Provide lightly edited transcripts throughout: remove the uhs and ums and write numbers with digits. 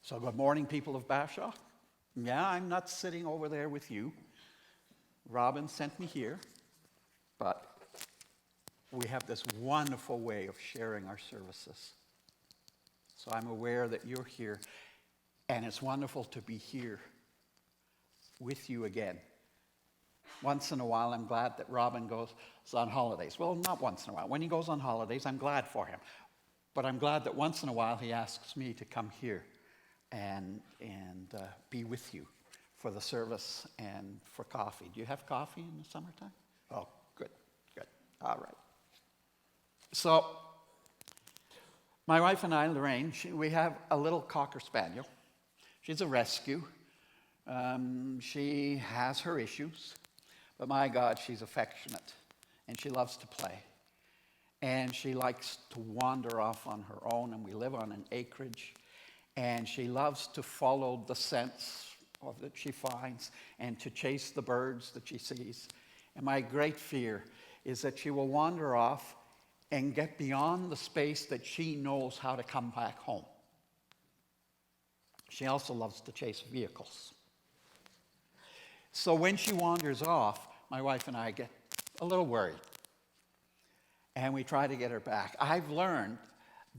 So good morning, people of Bashaw. Yeah, I'm not sitting over there with you. Robin sent me here, but we have this wonderful way of sharing our services. So I'm aware that you're here, and it's wonderful to be here with you again. Once in a while, I'm glad that Robin goes on holidays. Well, not once in a while. When he goes on holidays, I'm glad for him. But I'm glad that once in a while he asks me to come here and be with you for the service and for coffee. Do you have coffee in the summertime? Oh, good. All right. So, my wife and I, Lorraine, we have a little Cocker Spaniel. She's a rescue. She has her issues, but my God, she's affectionate, and she loves to play. And she likes to wander off on her own, and we live on an acreage. And she loves to follow the scents that she finds and to chase the birds that she sees. And my great fear is that she will wander off and get beyond the space that she knows how to come back home. She also loves to chase vehicles. So when she wanders off, my wife and I get a little worried. And we try to get her back. I've learned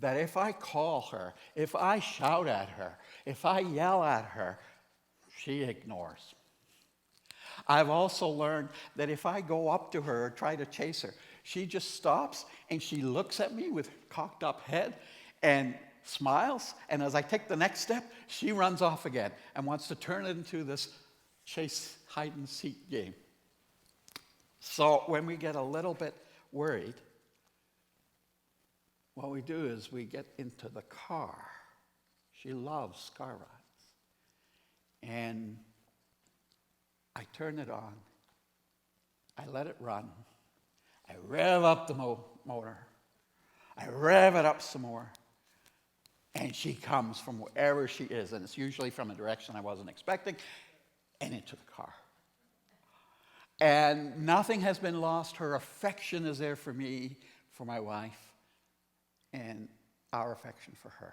that if I call her, if I shout at her, if I yell at her, she ignores. I've also learned that if I go up to her or try to chase her, she just stops and she looks at me with cocked up head and smiles. And as I take the next step, she runs off again and wants to turn it into this chase hide and seek game. So when we get a little bit worried, what we do is we get into the car. She loves car rides. And I turn it on. I let it run. I rev up the motor. I rev it up some more. And she comes from wherever she is. And it's usually from a direction I wasn't expecting. And into the car. And nothing has been lost. Her affection is there for me, for my wife, and our affection for her.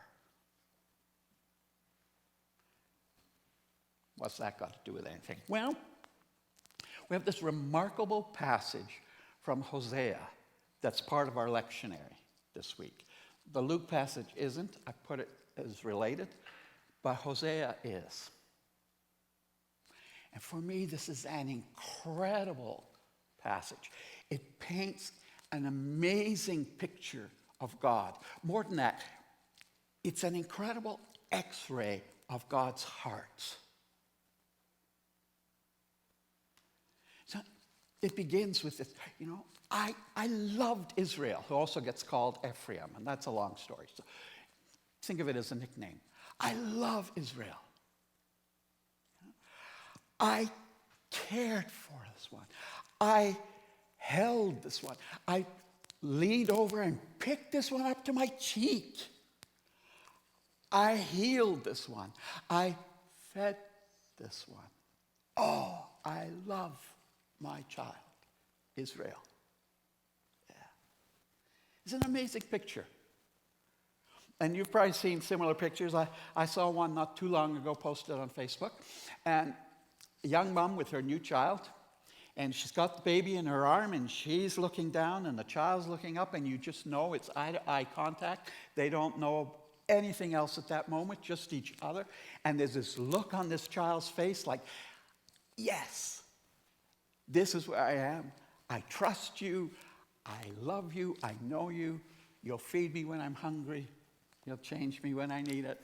What's that got to do with anything? Well, we have this remarkable passage from Hosea that's part of our lectionary this week. The Luke passage isn't. I put it as related, but Hosea is. And for me, this is an incredible passage. It paints an amazing picture of God. More than that, it's an incredible X-ray of God's heart. So it begins with this, I loved Israel, who also gets called Ephraim, and that's a long story. So think of it as a nickname. I love Israel. I cared for this one. I held this one. I leaned over and picked this one up to my cheek. I healed this one. I fed this one. Oh, I love my child, Israel. Yeah. It's an amazing picture. And you've probably seen similar pictures. I saw one not too long ago posted on Facebook. And a young mom with her new child. And she's got the baby in her arm, and she's looking down, and the child's looking up, and you just know it's eye-to-eye contact. They don't know anything else at that moment, just each other. And there's this look on this child's face like, yes, this is where I am. I trust you. I love you. I know you. You'll feed me when I'm hungry. You'll change me when I need it.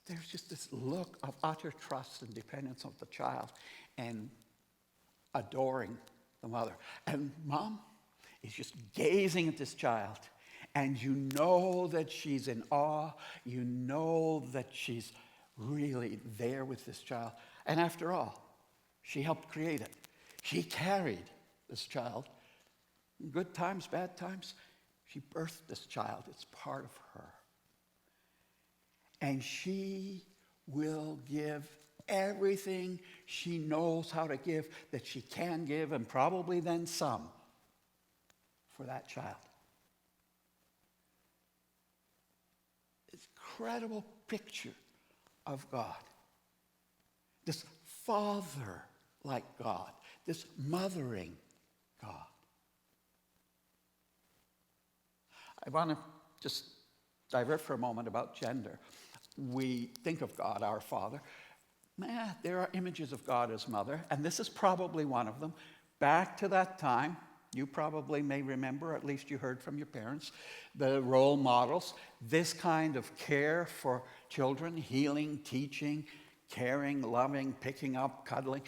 There's just this look of utter trust and dependence of the child. And adoring the mother. And mom is just gazing at this child. And you know that she's in awe. You know that she's really there with this child. And after all, she helped create it. She carried this child. Good times, bad times, she birthed this child. It's part of her. And she will give everything she knows how to give, that she can give, and probably then some, for that child. It's an incredible picture of God, this father-like God, this mothering God. I want to just divert for a moment about gender. We think of God, our Father. There are images of God as mother, and this is probably one of them. Back to that time, you probably may remember, at least you heard from your parents, the role models, this kind of care for children, healing, teaching, caring, loving, picking up, cuddling.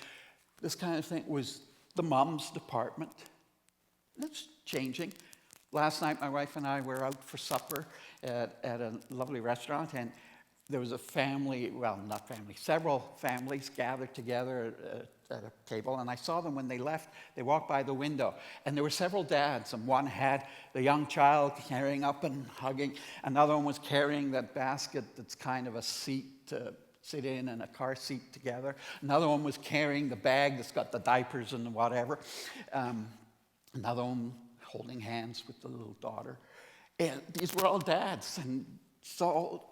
This kind of thing was the mom's department. It's changing. Last night, my wife and I were out for supper at a lovely restaurant, and there was a family, well, not family, several families gathered together at a table, and I saw them when they left. They walked by the window, and there were several dads, and one had the young child carrying up and hugging. Another one was carrying that basket that's kind of a seat to sit in and a car seat together. Another one was carrying the bag that's got the diapers and whatever. Another one holding hands with the little daughter. And these were all dads, and so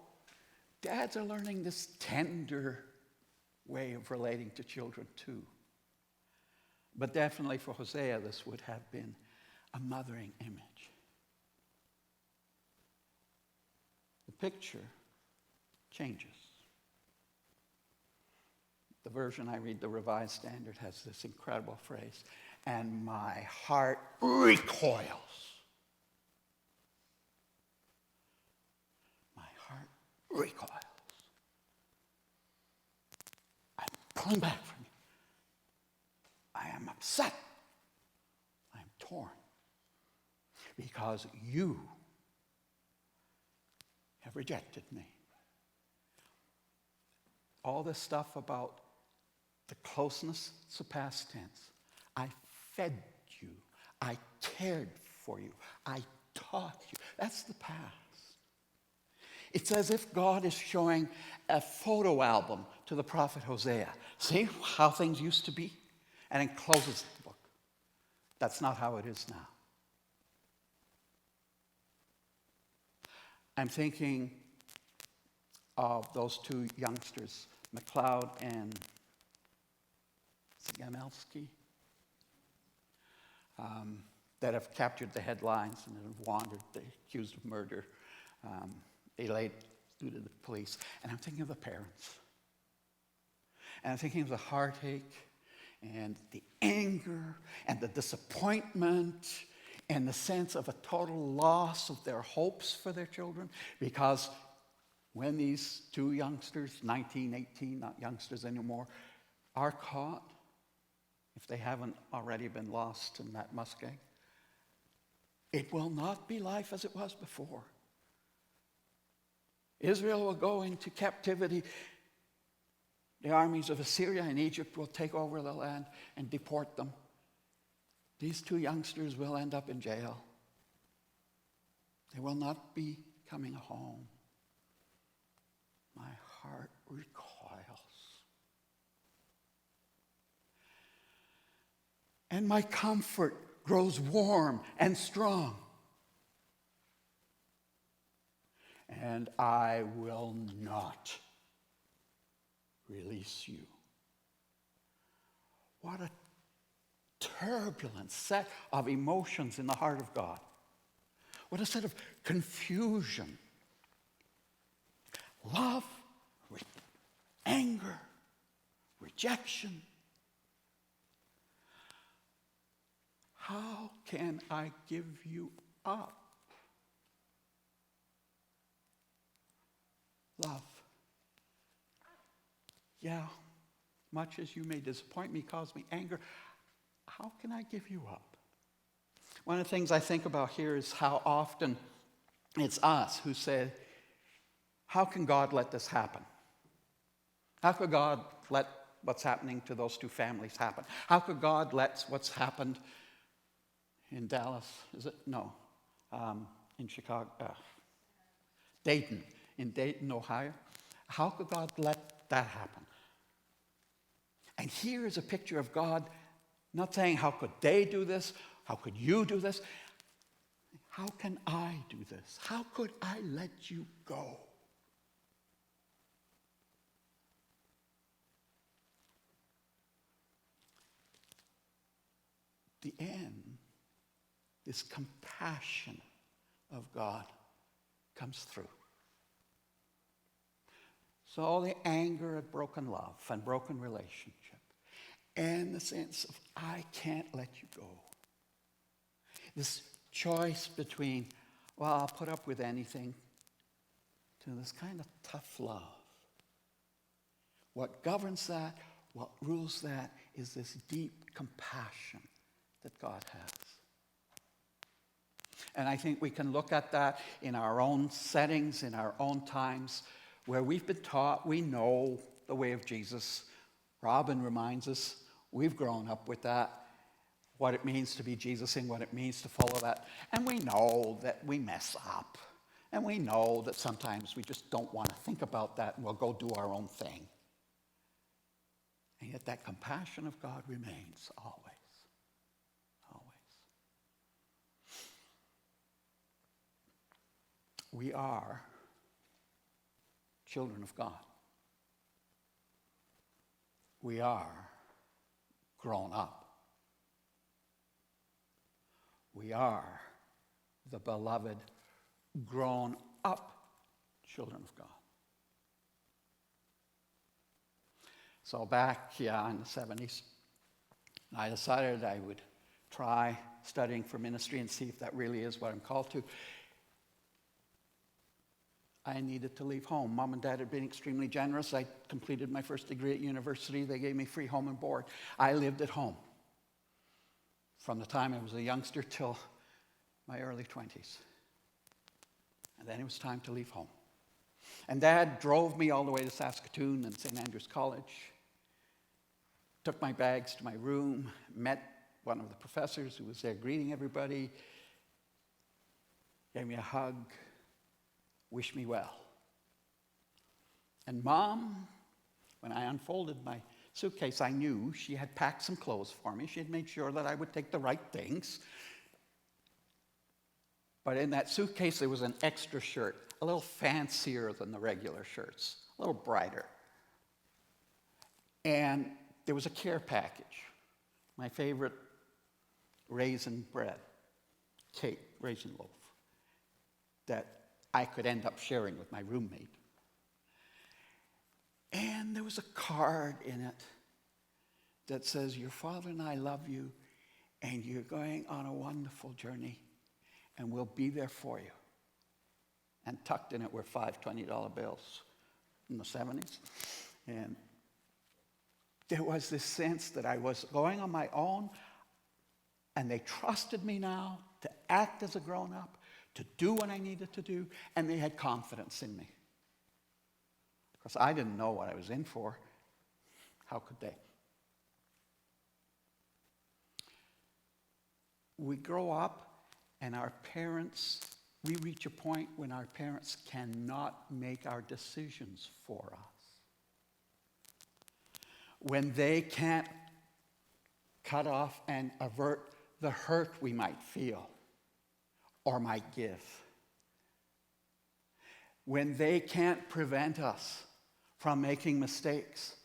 dads are learning this tender way of relating to children too. But definitely for Hosea, this would have been a mothering image. The picture changes. The version I read, the Revised Standard, has this incredible phrase, and my heart recoils. My heart recoils. I'm pulling back from you. I am upset. I am torn. Because you have rejected me. All this stuff about the closeness, it's the past tense. I fed you. I cared for you. I taught you. That's the past. It's as if God is showing a photo album to the prophet Hosea. See how things used to be? And then closes the book. That's not how it is now. I'm thinking of those two youngsters, McLeod and Gamelski, that have captured the headlines and have wandered, they're accused of murder. They laid due to the police. And I'm thinking of the parents. And I'm thinking of the heartache and the anger and the disappointment and the sense of a total loss of their hopes for their children. Because when these two youngsters, 19, 18, not youngsters anymore, are caught, if they haven't already been lost in that muskeg, it will not be life as it was before. Israel will go into captivity. The armies of Assyria and Egypt will take over the land and deport them. These two youngsters will end up in jail. They will not be coming home. My heart recoils. And my comfort grows warm and strong. And I will not release you. What a turbulent set of emotions in the heart of God. What a set of confusion. Love, anger, rejection. How can I give you up? Love. Yeah, much as you may disappoint me, cause me anger, how can I give you up? One of the things I think about here is how often it's us who say, how can God let this happen? How could God let what's happening to those two families happen? How could God let what's happened in Dallas, is it? No. In Chicago, Dayton, in Dayton, Ohio. How could God let that happen? And here is a picture of God not saying, how could they do this? How could you do this? How can I do this? How could I let you go? the end, this compassion of God comes through. So all the anger at broken love and broken relationship, and the sense of, I can't let you go. This choice between, well, I'll put up with anything, to this kind of tough love. What governs that, what rules that, is this deep compassion that God has. And I think we can look at that in our own settings, in our own times, where we've been taught, we know the way of Jesus. Robin reminds us, we've grown up with that, what it means to be Jesus-ing, what it means to follow that. And we know that we mess up. And we know that sometimes we just don't want to think about that and we'll go do our own thing. And yet that compassion of God remains always. Always. We are children of God. We are grown up. We are the beloved, grown up children of God. So back, in the 70s, I decided I would try studying for ministry and see if that really is what I'm called to. I needed to leave home. Mom and Dad had been extremely generous. I completed my first degree at university. They gave me free home and board. I lived at home from the time I was a youngster till my early 20s. And then it was time to leave home. And Dad drove me all the way to Saskatoon and St. Andrews College, took my bags to my room, met one of the professors who was there greeting everybody, gave me a hug, wished me well. And Mom, when I unfolded my suitcase, I knew she had packed some clothes for me. She had made sure that I would take the right things. But in that suitcase, there was an extra shirt, a little fancier than the regular shirts, a little brighter. And there was a care package, my favorite raisin bread, cake, raisin loaf, that I could end up sharing with my roommate. And there was a card in it that says, your father and I love you, and you're going on a wonderful journey, and we'll be there for you. And tucked in it were 5 $20 bills in the 70s. And there was this sense that I was going on my own, and they trusted me now to act as a grown-up, to do what I needed to do, and they had confidence in me. Because I didn't know what I was in for. How could they? We grow up, and our parents, we reach a point when our parents cannot make our decisions for us. When they can't cut off and avert the hurt we might feel or might give. When they can't prevent us from making mistakes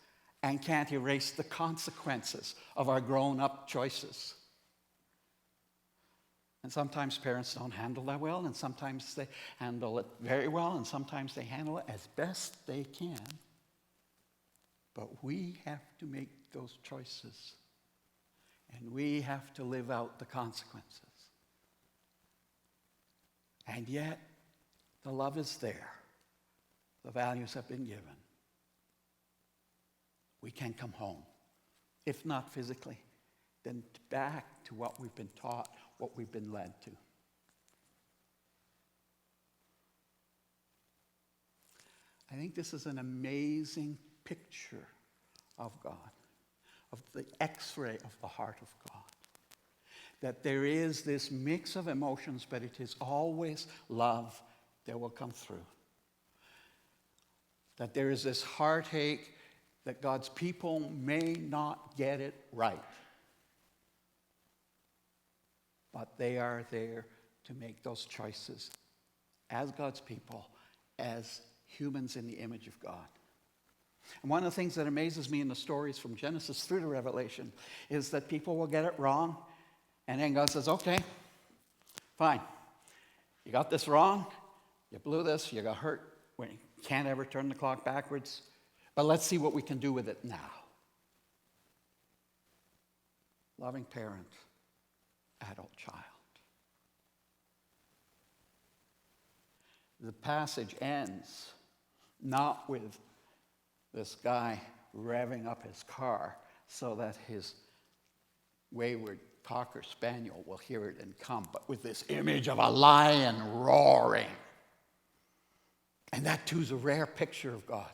and can't erase the consequences of our grown-up choices. And sometimes parents don't handle that well, and sometimes they handle it very well, and sometimes they handle it as best they can. But we have to make those choices, and we have to live out the consequences. And yet, the love is there. The values have been given. We can come home. If not physically, then back to what we've been taught, what we've been led to. I think this is an amazing picture of God, of the X-ray of the heart of God. That there is this mix of emotions, but it is always love that will come through. That there is this heartache that God's people may not get it right. But they are there to make those choices as God's people, as humans in the image of God. And one of the things that amazes me in the stories from Genesis through to Revelation is that people will get it wrong, And then God says, okay, fine. You got this wrong. You blew this. You got hurt. We can't ever turn the clock backwards. But let's see what we can do with it now. Loving parent, adult child. The passage ends not with this guy revving up his car so that his wayward cocker spaniel will hear it and come, but with this image of a lion roaring. And that too is a rare picture of God.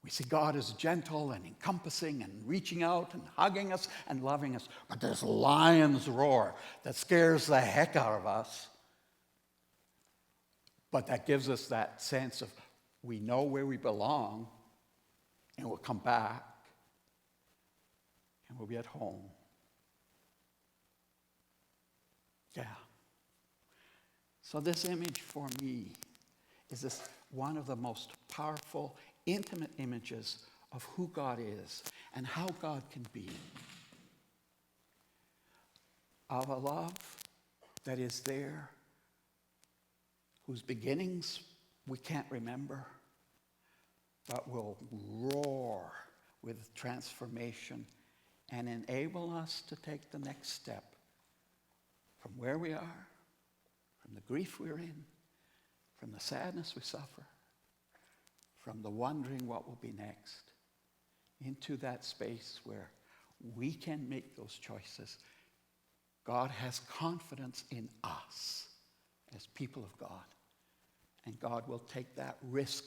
We see God as gentle and encompassing and reaching out and hugging us and loving us. But this lion's roar that scares the heck out of us, but that gives us that sense of we know where we belong, and we'll come back and we'll be at home. Yeah. So this image for me is this one of the most powerful, intimate images of who God is and how God can be. Of a love that is there, whose beginnings we can't remember, but will roar with transformation and enable us to take the next step from where we are, from the grief we're in, from the sadness we suffer, from the wondering what will be next, into that space where we can make those choices. God has confidence in us as people of God, and God will take that risk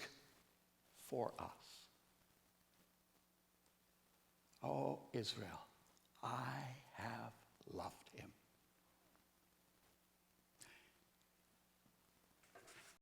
for us. Oh, Israel, I